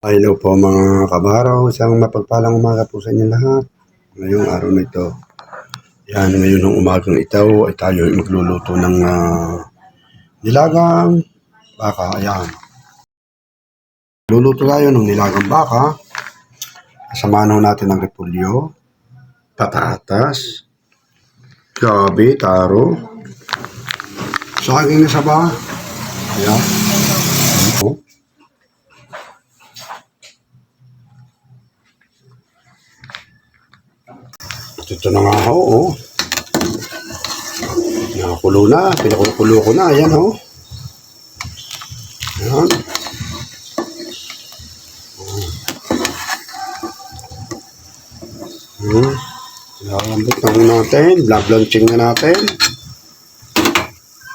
Hello po mga kabaraw, isang mapagpalang umaga po sa inyo lahat. Ngayong araw na ito, yan, ngayon ng umagang ito ay tayo ay magluluto ng nilagang baka. Ayan, luluto tayo ng nilagang baka. Kasamahan ho natin ng repolyo, patatas, gabi, taro, saging na saba. Ayan, oh. Ito na nga ho, oh. Nakakulo na, pinakulo ko na, ayan ho. Ayan. Lalambot na ho natin, vlog launching na natin.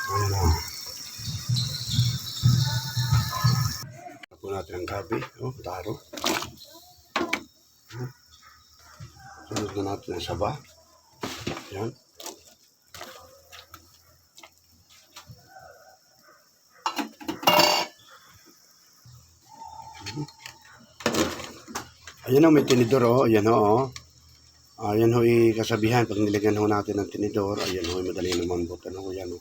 Ayan na. Tapos natin ang gabi, oh, taro. Sunod na natin ang saba. Ayan. Ayan o, may tinidor o. Ayan o. Ayan ho, kasabihan. Pag nilagyan ho natin ng tinidor, ayan ho, madali naman buto. Ano ho, yan o.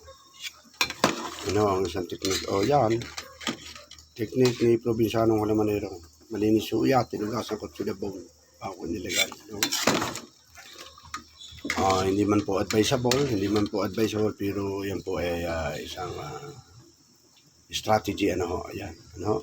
Ayan ho, ang isang teknik. O, yan. Teknik ni Provincianong Halamanero. Malinis ho, yan. Tinugasan ko to the bone. Ako nilagay. No? Hindi man po advisable, pero yan po ay isang strategy. Ano ho, ayan. Ano ho.